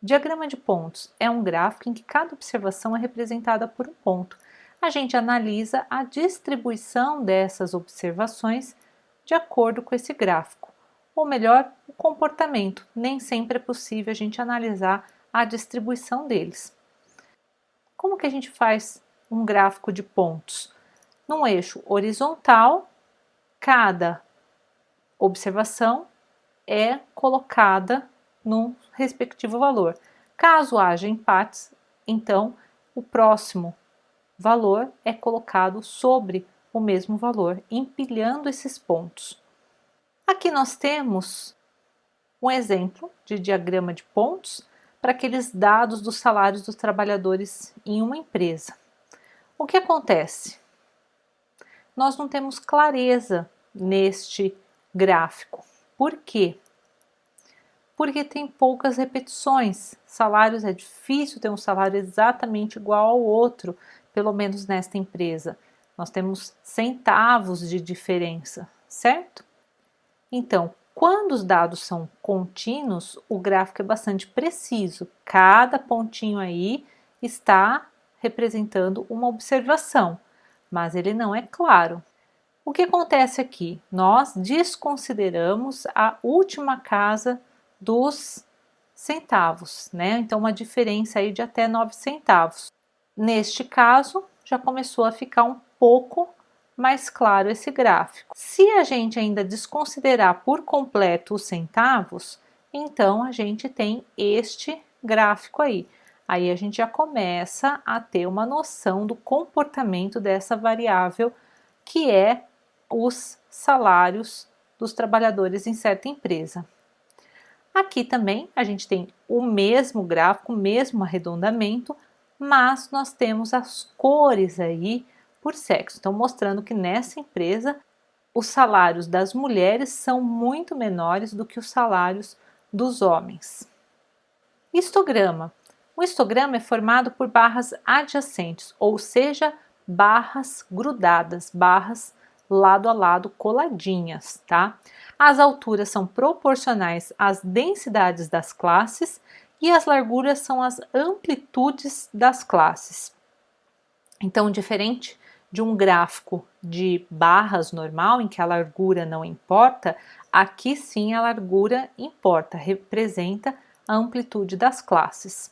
Diagrama de pontos é um gráfico em que cada observação é representada por um ponto. A gente analisa a distribuição dessas observações de acordo com esse gráfico, ou melhor, o comportamento. Nem sempre é possível a gente analisar a distribuição deles. Como que a gente faz um gráfico de pontos? Num eixo horizontal, cada observação é colocada num respectivo valor. Caso haja empates, então o próximo valor é colocado sobre o mesmo valor, empilhando esses pontos. Aqui nós temos um exemplo de diagrama de pontos para aqueles dados dos salários dos trabalhadores em uma empresa. O que acontece? Nós não temos clareza neste gráfico. Por quê? Porque tem poucas repetições. Salários é difícil ter um salário exatamente igual ao outro, pelo menos nesta empresa. Nós temos centavos de diferença, certo? Então, quando os dados são contínuos, o gráfico é bastante preciso. Cada pontinho aí está representando uma observação, mas ele não é claro. O que acontece aqui? Nós desconsideramos a última casa dos centavos, né? Então, uma diferença aí de até 9 centavos. Neste caso, já começou a ficar um pouco mais claro esse gráfico. Se a gente ainda desconsiderar por completo os centavos, então a gente tem este gráfico aí. Aí a gente já começa a ter uma noção do comportamento dessa variável que é os salários dos trabalhadores em certa empresa. Aqui também a gente tem o mesmo gráfico, o mesmo arredondamento, mas nós temos as cores aí por sexo. Então, mostrando que nessa empresa os salários das mulheres são muito menores do que os salários dos homens. Histograma. O histograma é formado por barras adjacentes, ou seja, barras grudadas, barras lado a lado coladinhas, tá? As alturas são proporcionais às densidades das classes e as larguras são as amplitudes das classes. Então, diferente de um gráfico de barras normal, em que a largura não importa, aqui sim a largura importa, representa a amplitude das classes.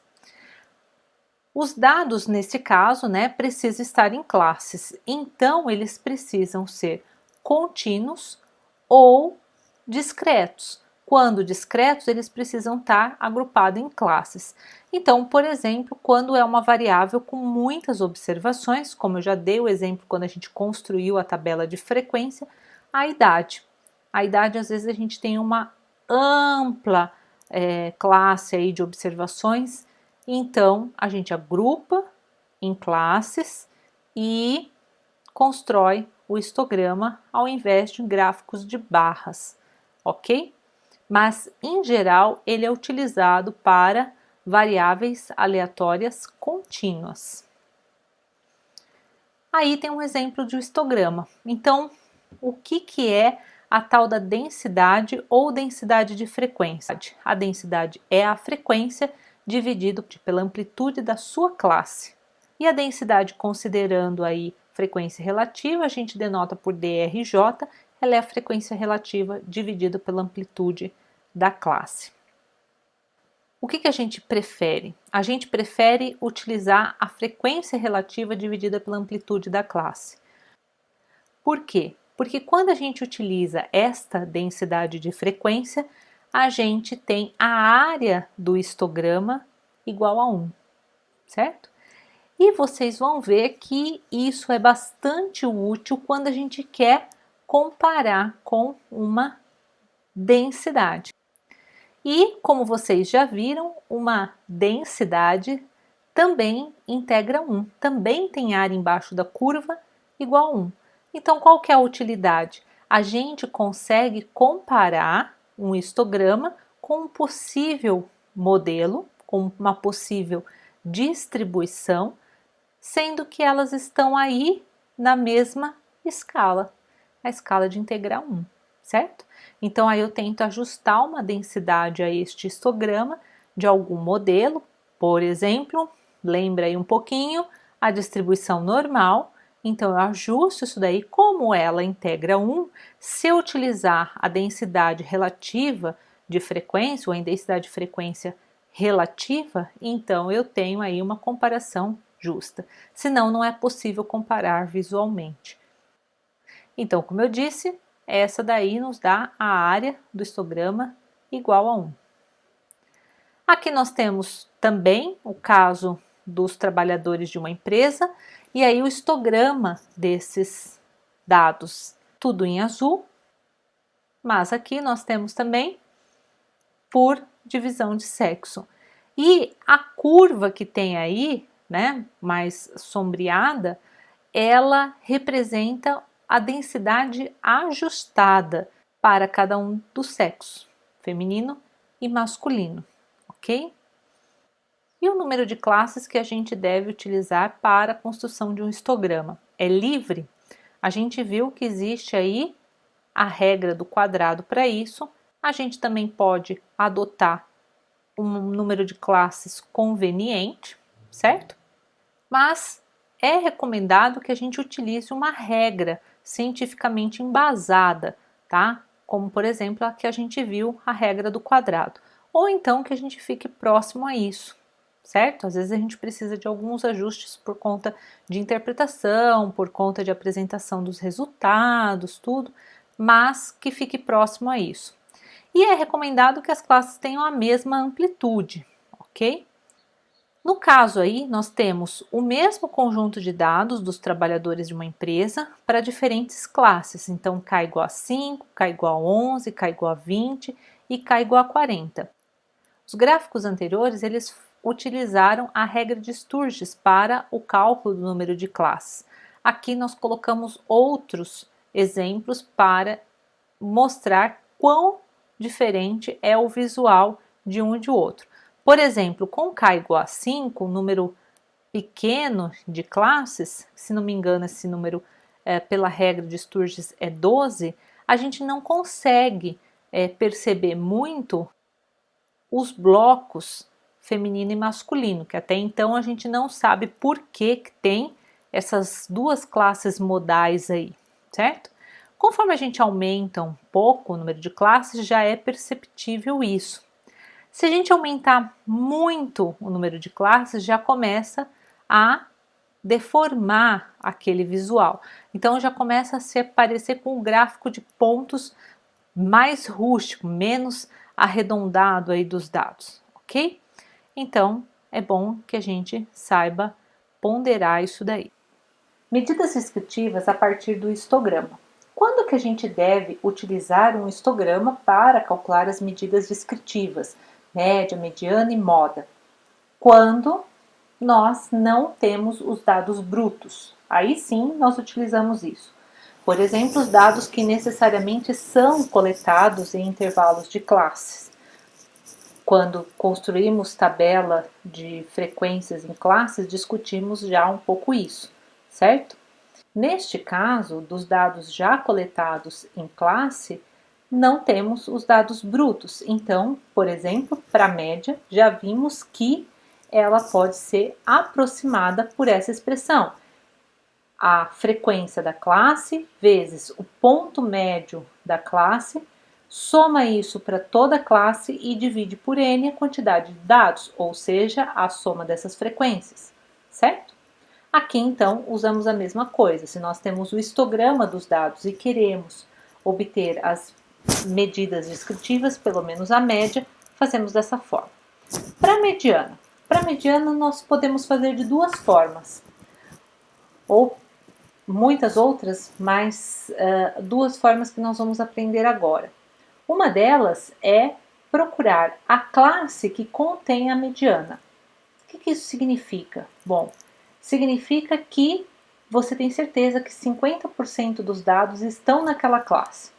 Os dados, nesse caso, precisam estar em classes, então eles precisam ser contínuos ou discretos. Quando discretos, eles precisam estar agrupados em classes. Então, por exemplo, quando é uma variável com muitas observações, como eu já dei o exemplo quando a gente construiu a tabela de frequência, a idade. A idade, às vezes, a gente tem uma ampla classe aí de observações, então a gente agrupa em classes e constrói o histograma ao invés de gráficos de barras, ok? Mas, em geral, ele é utilizado para variáveis aleatórias contínuas. Aí tem um exemplo de um histograma. Então, o que é a tal da densidade ou densidade de frequência? A densidade é a frequência dividido pela amplitude da sua classe. E a densidade, considerando aí frequência relativa, a gente denota por DRJ, ela é a frequência relativa dividida pela amplitude da classe. O que a gente prefere? A gente prefere utilizar a frequência relativa dividida pela amplitude da classe. Por quê? Porque quando a gente utiliza esta densidade de frequência, a gente tem a área do histograma igual a 1, certo? E vocês vão ver que isso é bastante útil quando a gente quer comparar com uma densidade. E, como vocês já viram, uma densidade também integra 1, também tem área embaixo da curva igual a 1. Então, qual que é a utilidade? A gente consegue comparar um histograma com um possível modelo, com uma possível distribuição, sendo que elas estão aí na mesma escala, a escala de integral 1, certo? Então, aí eu tento ajustar uma densidade a este histograma de algum modelo, por exemplo, lembra aí um pouquinho a distribuição normal, então eu ajusto isso daí, como ela integra 1, se eu utilizar a densidade relativa de frequência, ou a densidade de frequência relativa, então eu tenho aí uma comparação justa, senão não é possível comparar visualmente. Então, como eu disse, essa daí nos dá a área do histograma igual a 1. Aqui nós temos também o caso dos trabalhadores de uma empresa, e aí o histograma desses dados, tudo em azul, mas aqui nós temos também por divisão de sexo. E a curva que tem aí, né, mais sombreada, ela representa a densidade ajustada para cada um dos sexos, feminino e masculino, ok? E o número de classes que a gente deve utilizar para a construção de um histograma é livre? A gente viu que existe aí a regra do quadrado para isso. A gente também pode adotar um número de classes conveniente, certo? Mas é recomendado que a gente utilize uma regra cientificamente embasada, tá? Como, por exemplo, a que a gente viu, a regra do quadrado. Ou então que a gente fique próximo a isso, certo? Às vezes a gente precisa de alguns ajustes por conta de interpretação, por conta de apresentação dos resultados, tudo, mas que fique próximo a isso. E é recomendado que as classes tenham a mesma amplitude, ok? No caso aí, nós temos o mesmo conjunto de dados dos trabalhadores de uma empresa para diferentes classes. Então, K igual a 5, K igual a 11, K igual a 20 e K igual a 40. Os gráficos anteriores, eles utilizaram a regra de Sturges para o cálculo do número de classes. Aqui nós colocamos outros exemplos para mostrar quão diferente é o visual de um e de outro. Por exemplo, com K igual a 5, um número pequeno de classes, se não me engano esse número pela regra de Sturges é 12, a gente não consegue perceber muito os blocos feminino e masculino, que até então a gente não sabe por que tem essas duas classes modais aí, certo? Conforme a gente aumenta um pouco o número de classes, já é perceptível isso. Se a gente aumentar muito o número de classes, já começa a deformar aquele visual. Então já começa a se parecer com um gráfico de pontos mais rústico, menos arredondado aí dos dados, ok? Então é bom que a gente saiba ponderar isso daí. Medidas descritivas a partir do histograma. Quando que a gente deve utilizar um histograma para calcular as medidas descritivas, média, mediana e moda? Quando nós não temos os dados brutos. Aí sim nós utilizamos isso. Por exemplo, os dados que necessariamente são coletados em intervalos de classes. Quando construímos tabela de frequências em classes, discutimos já um pouco isso, certo? Neste caso, dos dados já coletados em classe, não temos os dados brutos. Então, por exemplo, para a média, já vimos que ela pode ser aproximada por essa expressão. A frequência da classe vezes o ponto médio da classe, soma isso para toda a classe e divide por n a quantidade de dados, ou seja, a soma dessas frequências, certo? Aqui, então, usamos a mesma coisa. Se nós temos o histograma dos dados e queremos obter as medidas descritivas, pelo menos a média, fazemos dessa forma. Para a mediana nós podemos fazer de duas formas, ou muitas outras, mas duas formas que nós vamos aprender agora. Uma delas é procurar a classe que contém a mediana. O que isso significa? Bom, significa que você tem certeza que 50% dos dados estão naquela classe,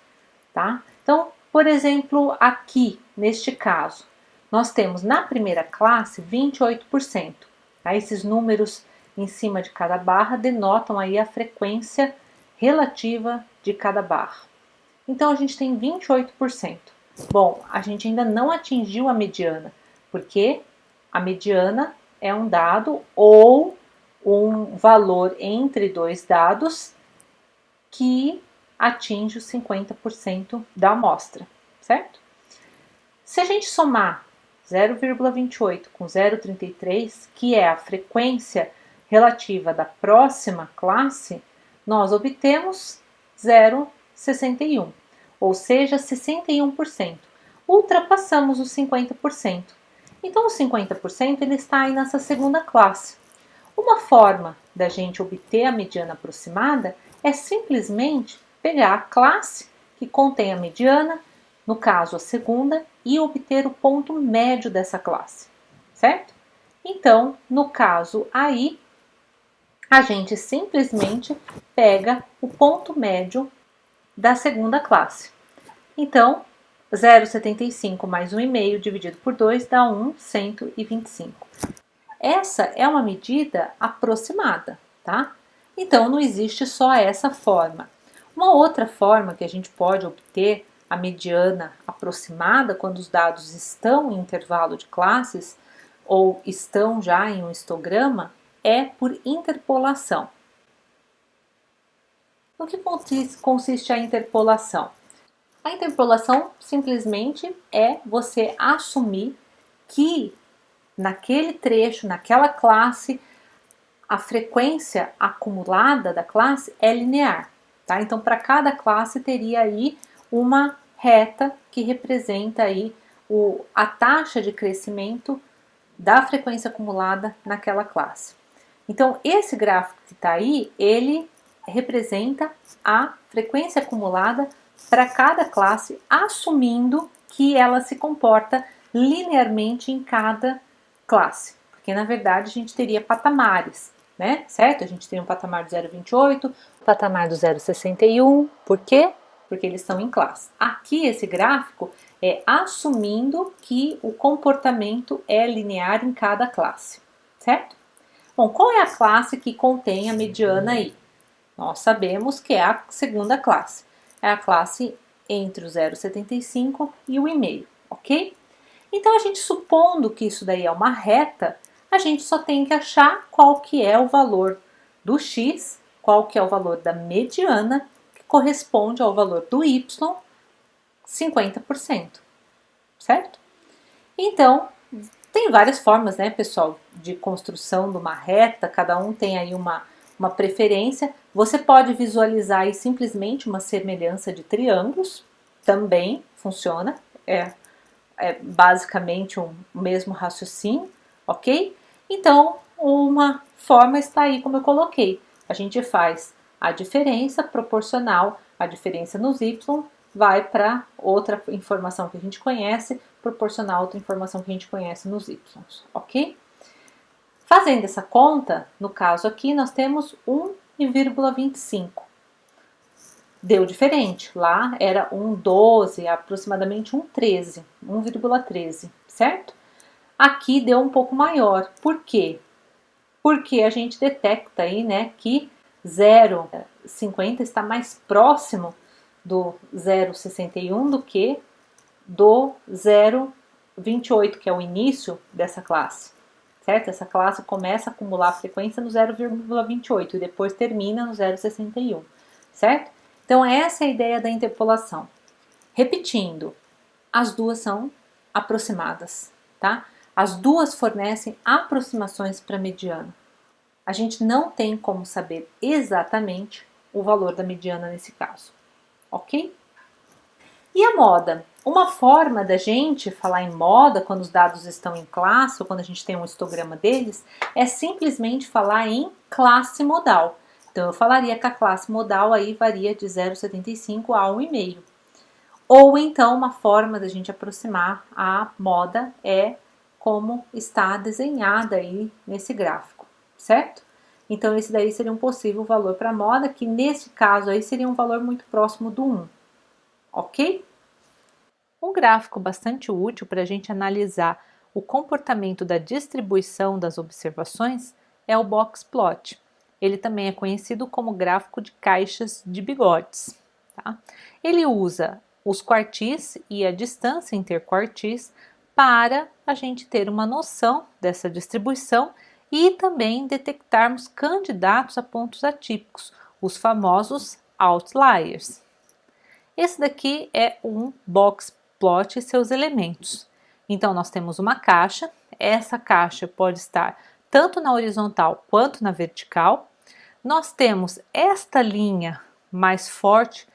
tá? Então, por exemplo, aqui, neste caso, nós temos na primeira classe 28%. Tá? Esses números em cima de cada barra denotam aí a frequência relativa de cada barra. Então, a gente tem 28%. Bom, a gente ainda não atingiu a mediana, porque a mediana é um dado ou um valor entre dois dados que atinge os 50% da amostra, certo? Se a gente somar 0,28 com 0,33, que é a frequência relativa da próxima classe, nós obtemos 0,61, ou seja, 61%. Ultrapassamos os 50%. Então, o 50% ele está aí nessa segunda classe. Uma forma da gente obter a mediana aproximada é simplesmente pegar a classe que contém a mediana, no caso a segunda, e obter o ponto médio dessa classe, certo? Então, no caso aí, a gente simplesmente pega o ponto médio da segunda classe. Então, 0,75 mais 1,5 dividido por 2 dá 125. Essa é uma medida aproximada, tá? Então, não existe só essa forma. Uma outra forma que a gente pode obter a mediana aproximada quando os dados estão em intervalo de classes ou estão já em um histograma é por interpolação. No que consiste a interpolação? A interpolação simplesmente é você assumir que naquele trecho, naquela classe, a frequência acumulada da classe é linear, tá? Então, para cada classe teria aí uma reta que representa aí a taxa de crescimento da frequência acumulada naquela classe. Então, esse gráfico que está aí, ele representa a frequência acumulada para cada classe, assumindo que ela se comporta linearmente em cada classe, porque na verdade a gente teria patamares, né? Certo? A gente tem um patamar do 0,28, o patamar do 0,61, por quê? Porque eles estão em classe. Aqui esse gráfico é assumindo que o comportamento é linear em cada classe, certo? Bom, qual é a classe que contém a mediana aí? Nós sabemos que é a segunda classe. É a classe entre o 0,75 e o 1,5, ok? Então, a gente supondo que isso daí é uma reta, a gente só tem que achar qual que é o valor do x, qual que é o valor da mediana, que corresponde ao valor do y, 50%, certo? Então, tem várias formas, né, pessoal, de construção de uma reta, cada um tem aí uma preferência. Você pode visualizar aí simplesmente uma semelhança de triângulos, também funciona, é basicamente o mesmo raciocínio, ok? Então, uma forma está aí como eu coloquei. A gente faz a diferença proporcional, a diferença nos y vai para outra informação que a gente conhece, proporcional a outra informação que a gente conhece nos y, ok? Fazendo essa conta, no caso aqui, nós temos 1,25. Deu diferente, lá era 1,12, aproximadamente 1,13, certo? Aqui deu um pouco maior, por quê? Porque a gente detecta aí, né, que 0,50 está mais próximo do 0,61 do que do 0,28, que é o início dessa classe, certo? Essa classe começa a acumular frequência no 0,28 e depois termina no 0,61, certo? Então, essa é a ideia da interpolação. Repetindo, as duas são aproximadas, tá? As duas fornecem aproximações para a mediana. A gente não tem como saber exatamente o valor da mediana nesse caso, ok? E a moda? Uma forma da gente falar em moda quando os dados estão em classe ou quando a gente tem um histograma deles é simplesmente falar em classe modal. Então, eu falaria que a classe modal aí varia de 0,75 a 1,5. Ou então, uma forma da gente aproximar a moda é como está desenhada aí nesse gráfico, certo? Então, esse daí seria um possível valor para a moda, que nesse caso aí seria um valor muito próximo do 1, ok? Um gráfico bastante útil para a gente analisar o comportamento da distribuição das observações é o box plot. Ele também é conhecido como gráfico de caixas de bigodes, tá? Ele usa os quartis e a distância interquartis para a gente ter uma noção dessa distribuição e também detectarmos candidatos a pontos atípicos, os famosos outliers. Esse daqui é um box plot e seus elementos. Então, nós temos uma caixa, essa caixa pode estar tanto na horizontal quanto na vertical. Nós temos esta linha mais forte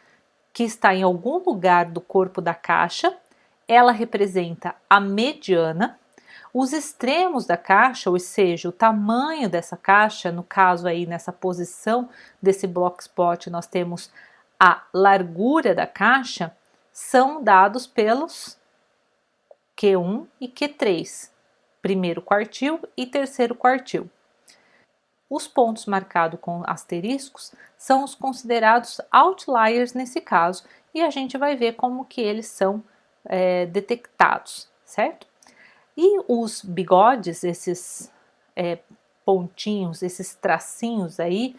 que está em algum lugar do corpo da caixa, ela representa a mediana. Os extremos da caixa, ou seja, o tamanho dessa caixa, no caso aí nessa posição desse box plot, nós temos a largura da caixa, são dados pelos Q1 e Q3, primeiro quartil e terceiro quartil. Os pontos marcados com asteriscos são os considerados outliers nesse caso, e a gente vai ver como que eles são detectados, certo? E os bigodes, esses pontinhos, esses tracinhos aí,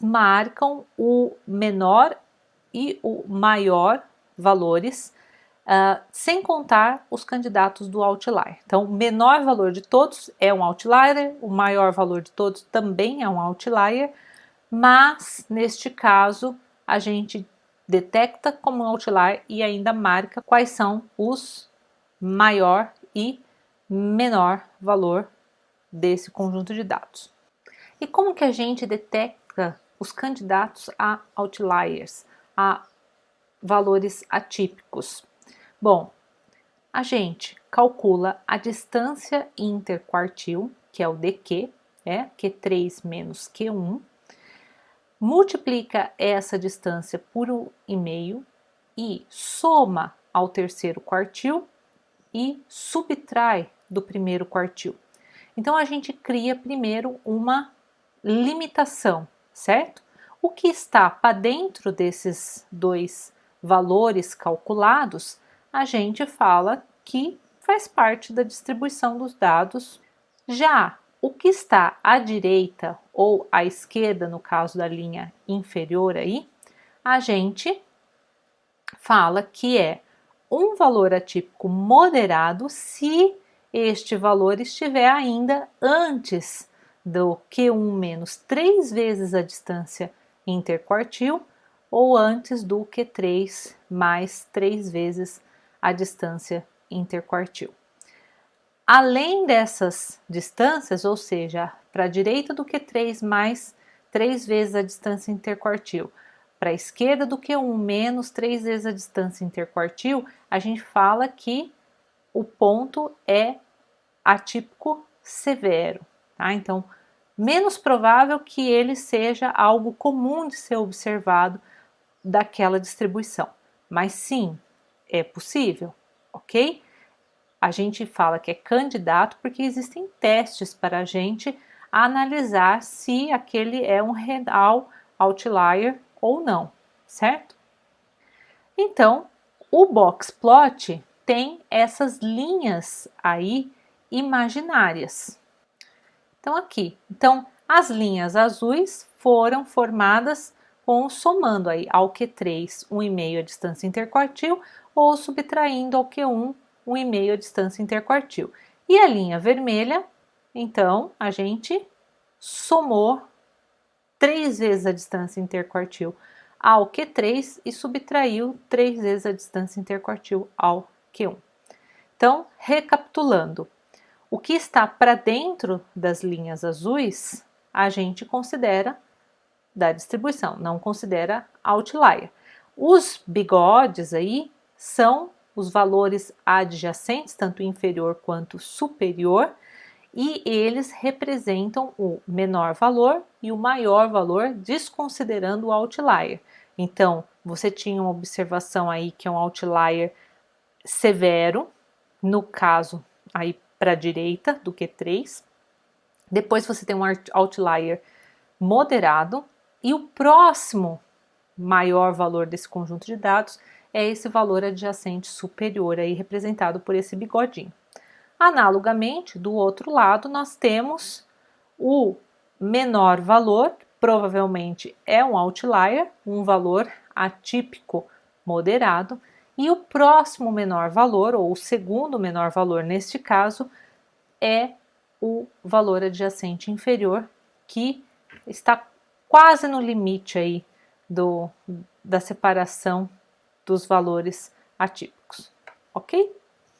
marcam o menor e o maior valores, sem contar os candidatos do outlier. Então, o menor valor de todos é um outlier, o maior valor de todos também é um outlier, mas neste caso a gente detecta como um outlier e ainda marca quais são os maior e menor valor desse conjunto de dados. E como que a gente detecta os candidatos a outliers, a valores atípicos? Bom, a gente calcula a distância interquartil, que é o dq, Q3 menos Q1, multiplica essa distância por 1,5 e soma ao terceiro quartil e subtrai do primeiro quartil. Então a gente cria primeiro uma limitação, certo? O que está para dentro desses dois valores calculados, a gente fala que faz parte da distribuição dos dados. Já o que está à direita ou à esquerda, no caso da linha inferior aí, a gente fala que é um valor atípico moderado se este valor estiver ainda antes do Q1 menos 3 vezes a distância interquartil ou antes do Q3 mais 3 vezes a distância interquartil. Além dessas distâncias, ou seja, para a direita do Q3 mais 3 vezes a distância interquartil, para a esquerda do Q1 menos 3 vezes a distância interquartil, a gente fala que o ponto é atípico severo, tá? Então, menos provável que ele seja algo comum de ser observado daquela distribuição, mas sim, é possível, ok? A gente fala que é candidato porque existem testes para a gente analisar se aquele é um real outlier ou não, certo? Então, o box plot tem essas linhas aí imaginárias. Então, aqui. Então, as linhas azuis foram formadas somando aí ao Q3 1,5 a distância interquartil ou subtraindo ao Q1 1,5 a distância interquartil. E a linha vermelha, então, a gente somou 3 vezes a distância interquartil ao Q3 e subtraiu 3 vezes a distância interquartil ao Q1. Então, recapitulando, o que está para dentro das linhas azuis, a gente considera da distribuição, não considera outlier. Os bigodes aí são os valores adjacentes, tanto inferior quanto superior, e eles representam o menor valor e o maior valor, desconsiderando o outlier. Então, você tinha uma observação aí que é um outlier severo, no caso aí para a direita do Q3. Depois você tem um outlier moderado e o próximo maior valor desse conjunto de dados é esse valor adjacente superior aí representado por esse bigodinho. Analogamente, do outro lado, nós temos o menor valor, que provavelmente é um outlier, um valor atípico moderado, E o próximo menor valor, ou o segundo menor valor neste caso, é o valor adjacente inferior, que está quase no limite aí da separação dos valores atípicos, ok?